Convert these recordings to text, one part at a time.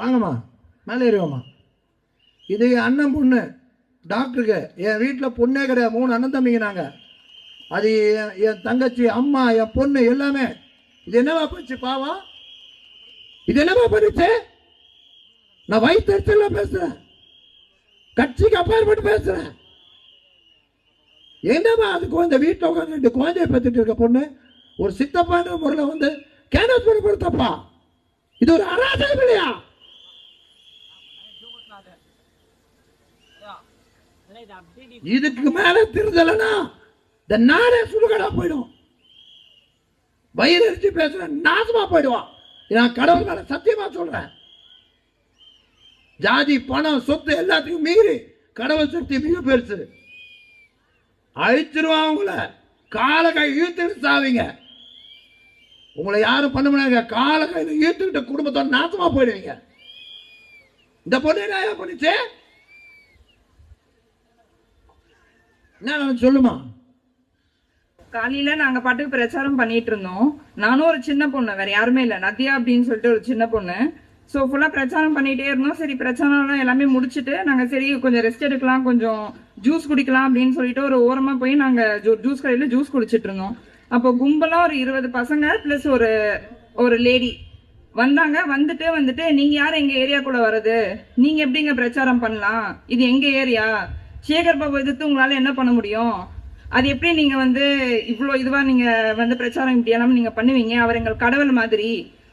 வாங்கம்மா, மேலே ஏறிவாம்மா. இது என் அண்ணன் பொண்ணு டாக்டருக்கு. என் வீட்டில் பொண்ணே கிடையாது, 3 அண்ணன் தம்பிங்க நாங்கள். அது என் தங்கச்சி, அம்மா, என் பொண்ணு எல்லாமே. இது என்னவா போச்சு பாவம்? இது என்னவா பண்ணுச்சு? நான் வயிற்றுல பேசுறேன், கட்சிக்கு அப்பாற்பட்டு பேசுறேன். என்னவா அது குழந்தை வீட்டில் உட்காந்து 2 குழந்தைய பெற்றுட்டு இருக்க பொண்ணு ஒரு சித்தப்பான முறையில் வந்து கேனஸ் பண்ணி கொடுத்தப்பா. இது ஒரு அராஜகம் இல்லையா? இதுக்கு மேல திருந்தலனா இந்த நாடே சுடுகடா போயிடும். வயிறு எரிச்சு பேசுறேன், நாசமா போயிடுவான். நான் கடவுள் மேல சத்தியமா சொல்றேன். ஜாதி, பணம், சொத்து எல்லாத்தையும் மீறி கடவுள் சக்தி மிக பெருசு. அழிச்சிருவான் உங்களை. கால கை இழுத்துட்டு சாவீங்க. உங்களை யாரும் பண்ண முடியாங்க. கால கையில் இழுத்துக்கிட்ட குடும்பத்தோட நாசமா போயிடுவீங்க. இந்த பொண்ணு என்ன பண்ணிச்சு? என்ன சொல்லுமா? காலையில நாங்க பாட்டுக்கு பிரச்சாரம் பண்ணிட்டு இருந்தோம். நானும் ஒரு சின்ன பொண்ணு, வேற யாருமே இல்ல, நதியா அப்படின்னு சொல்லிட்டு ஒரு சின்ன பொண்ணு. ஸோ ஃபுல்லா பிரச்சாரம் பண்ணிட்டே இருந்தோம். சரி, பிரச்சாரம் எல்லாமே முடிச்சுட்டு நாங்க சரி கொஞ்சம் ரெஸ்ட் எடுக்கலாம், கொஞ்சம் ஜூஸ் குடிக்கலாம் அப்படின்னு சொல்லிட்டு ஒரு ஓரமா போய் நாங்க ஜூஸ் கடையில ஜூஸ் குடிச்சிட்டு இருந்தோம். அப்போ கும்பலா ஒரு 20 பசங்க பிளஸ் ஒரு லேடி வந்தாங்க. வந்துட்டு நீங்க யார் எங்க ஏரியாக்குள்ள வர்றது? நீங்க எப்படிங்க பிரச்சாரம் பண்ணலாம்? இது எங்க ஏரியா. சேகர் பாபு எதிர்த்து உங்களால என்ன பண்ண முடியும்? அது எப்படி நீங்க வந்து இவ்வளோ இதுவா நீங்க வந்து பிரச்சாரம் இப்படி எல்லாம் நீங்க பண்ணுவீங்க? அவர் எங்கள் கடவுள் மாதிரி,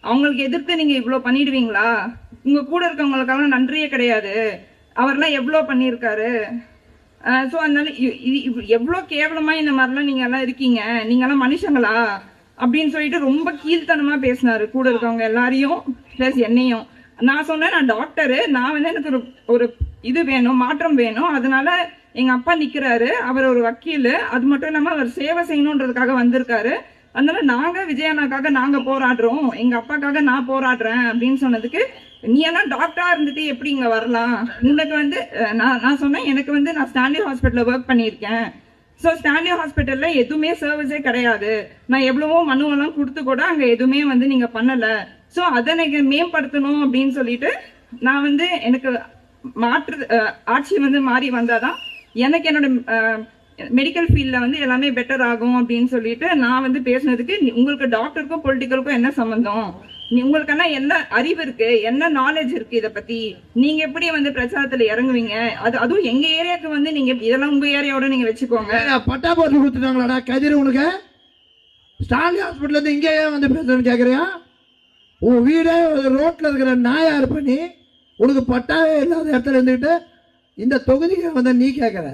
அவங்களுக்கு எதிர்த்து நீங்க இவ்வளோ பண்ணிடுவீங்களா? உங்க கூட இருக்கவங்களுக்கெல்லாம் நன்றியே கிடையாது. அவர்லாம் எவ்வளோ பண்ணியிருக்காரு. ஸோ அதனால எவ்வளோ கேவலமா இந்த மாதிரிலாம் நீங்க எல்லாம் இருக்கீங்க, நீங்க எல்லாம் மனுஷங்களா அப்படின்னு சொல்லிட்டு ரொம்ப கீழ்த்தனமா பேசினாரு கூட இருக்கவங்க எல்லாரையும் பிளஸ் என்னையும். நான் சொன்னேன், நான் டாக்டரு, நான் வந்து எனக்கு ஒரு இது வேணும், மாற்றம் வேணும். அதனால எங்க அப்பா நிக்கிறாரு, அவர் ஒரு வக்கீல், அது மட்டும் இல்லாம அவர் சேவை செய்யணுன்றதுக்காக வந்திருக்காரு. அதனால நாங்க விஜயண்ணாக்காக நாங்க போராடுறோம், எங்க அப்பாக்காக நான் போராடுறேன் அப்படின்னு சொன்னதுக்கு, நீ எல்லாம் டாக்டரா இருந்துட்டு எப்படி இங்க வரலாம்? உனக்கு வந்து நான் சொன்னேன், எனக்கு வந்து நான் ஸ்டான்லி ஹாஸ்பிட்டல்ல ஒர்க் பண்ணியிருக்கேன். ஸோ ஸ்டான்லி ஹாஸ்பிட்டல்ல எதுவுமே சர்வீஸே கிடையாது. நான் எவ்வளவோ மனுவெல்லாம் கொடுத்து கூட அங்க எதுவுமே வந்து நீங்க பண்ணல. ஸோ அதை நீங்க மேம்படுத்தணும் அப்படின்னு சொல்லிட்டு நான் வந்து எனக்கு ஆட்சி வந்து மாறி வந்தாதான் எனக்கு என்னோட மெடிக்கல் ஃபீல்டில் வந்து எல்லாமே பெட்டர் ஆகும் அப்படின்னு சொல்லிட்டு நான் வந்து பேசுனதுக்கு, உங்களுக்கு டாக்டருக்கும் பொலிட்டிக்கலுக்கும் என்ன சம்மந்தம்? உங்களுக்கு என்ன அறிவு இருக்கு, என்ன நாலேஜ் இருக்கு இதை பத்தி? நீங்க எப்படி வந்து பிரச்சாரத்துல இறங்குவீங்க? அதுவும் எங்க ஏரியாவுக்கு வந்து நீங்க இதெல்லாம் உங்க ஏரியாவோட நீங்க வச்சுக்கோங்க. பட்டா போட்டு கொடுத்துட்டாங்களாடா கதிர் உனக்கு? ஸ்டான்லி ஹாஸ்பிட்டல் இருந்து இங்கே வந்து பேசுறேன்னு கேட்குறியா? உன் வீடே ரோட்ல இருக்கிற நாயார் பண்ணி உனக்கு பட்டாவே இல்லாத இடத்துல இருந்துக்கிட்டு இந்த தொகுதியை வந்து நீ கேட்குற.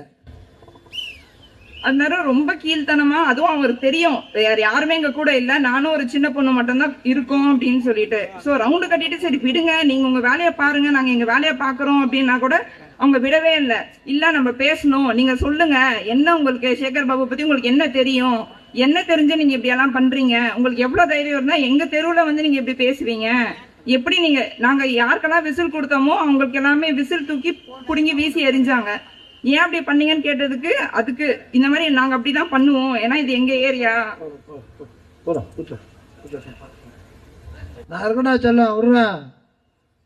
அதனால ரொம்ப கீழ்த்தனமா, அதுவும் அவருக்கு தெரியும் வேற யாருமே எங்க கூட இல்ல, நானும் ஒரு சின்ன பொண்ணு மட்டும்தான் இருக்கோம் அப்படின்னு சொல்லிட்டு. சோ ரவுண்டு கட்டிட்டு சரி விடுங்க, நீங்க உங்க வேலையை பாருங்க, நாங்க எங்க வேலையை பாக்குறோம் அப்படின்னா கூட அவங்க விடவே இல்லை. இல்ல நம்ம பேசணும், நீங்க சொல்லுங்க என்ன உங்களுக்கு சேகர் பாபு பத்தி உங்களுக்கு என்ன தெரியும், என்ன தெரிஞ்சு நீங்க இப்படி எல்லாம் பண்றீங்க, உங்களுக்கு எவ்வளவு தைரியம் இருந்தா எங்க தெருவுல வந்து நீங்க இப்படி பேசுவீங்க? எப்படி நீங்க நாங்க யாருக்கெல்லாம் விசில் கொடுத்தோமோ அவங்களுக்கு எல்லாமே விசில் தூக்கி புடுங்கி வீசி எரிஞ்சாங்க. ஏன் அப்படி பண்ணீங்கன்னு கேட்டதுக்கு, அதுக்கு இந்த மாதிரி நாங்க அப்படிதான் பண்ணுவோம், ஏன்னா இது எங்க ஏரியா. நான் இருக்கணா செல்லம் விடுறேன்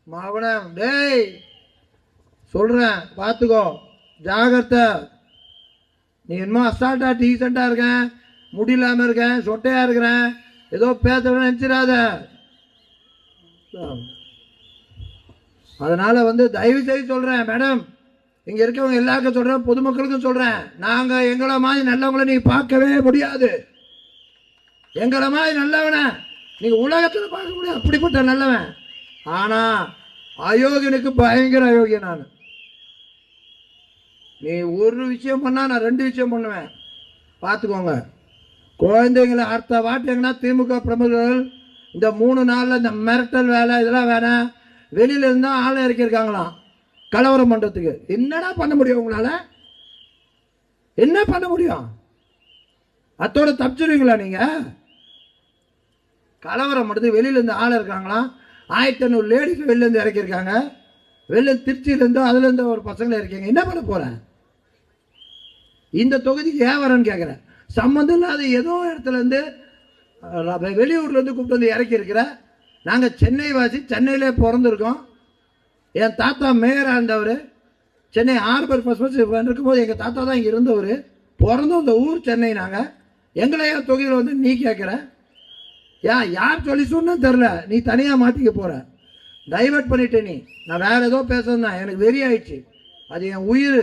மாவனம். டேய் சொல்றேன் பார்த்துக்கோ, ஜாகிரதை. நீ இன்னும் அசால்ட்டா டீசெண்டா இருக்கேன், முடியலாம இருக்கேன், சொட்டையா இருக்கிறேன், ஏதோ பேசணும்னு நினைச்சிடாத. அதனால வந்து தயவு செய்து சொல்றேன் மேடம், இங்க இருக்கவங்க எல்லாருக்கும் சொல்றேன், பொதுமக்களுக்கும் சொல்றேன், நாங்க எங்களை மாதிரி நல்லவங்களை நீ பார்க்கவே முடியாது. எங்களை மாதிரி நல்லவனை நீங்க உலகத்துல பார்க்க முடியாது, அப்படிப்பட்ட நல்லவன். ஆனா அயோக்கியனுக்கு பயங்கர அயோக்கியன் நான். நீ ஒரு விஷயம் பண்ணா நான் 2 விஷயம் பண்ணுவேன், பார்த்துக்கோங்க. குழந்தைங்களை அடுத்த வாட்டிங்கன்னா திமுக பிரமுகர்கள் இந்த 3 நாளில் இந்த மிரட்டல் வேலை இதெல்லாம் வேணாம், வெளியில இருந்தால் ஆளை இறக்கியிருக்காங்களாம் கலவரம் பண்ணுறதுக்கு. என்னடா பண்ண முடியும் உங்களால? என்ன பண்ண முடியும்? அத்தோட தப்பிச்சிருவீங்களா நீங்க? கலவரம் பண்ணுறது வெளியில இருந்து ஆளை இருக்காங்களாம். 1500 லேடிஸ் வெளிலேருந்து இறக்கியிருக்காங்க, வெளில திருச்சியிலேருந்து அதுலேருந்து ஒரு பசங்களை இருக்கீங்க. என்ன பண்ண போகிறேன்? இந்த தொகுதிக்கு ஏன் வரேன்னு கேட்குறேன். சம்மந்தம் இல்லாத ஏதோ இடத்துலேருந்து வெளியூர்லேருந்து கூப்பிட்டு வந்து இறக்கியிருக்கிற. நாங்கள் சென்னை வாசி, சென்னையிலே பிறந்திருக்கோம், என் தாத்தா மேயராக இருந்தவர், சென்னை ஹார்பர் ஃபர்ஸ்ட் இருக்கும்போது எங்கள் தாத்தா தான் இங்கே இருந்தவர். பிறந்தோம் இந்த ஊர் சென்னை. நாங்கள் எங்களை ஏன் தொகுதியில் வந்து நீ கேட்குற? யார் சொல்லி சொன்னு தெரில, நீ தனியாக மாற்றிக்க போகிற. டைவர்ட் பண்ணிட்டே நீ. நான் வேறு ஏதோ பேசுறேன் தான், எனக்கு வெறி ஆயிடுச்சு. அது என் உயிர்.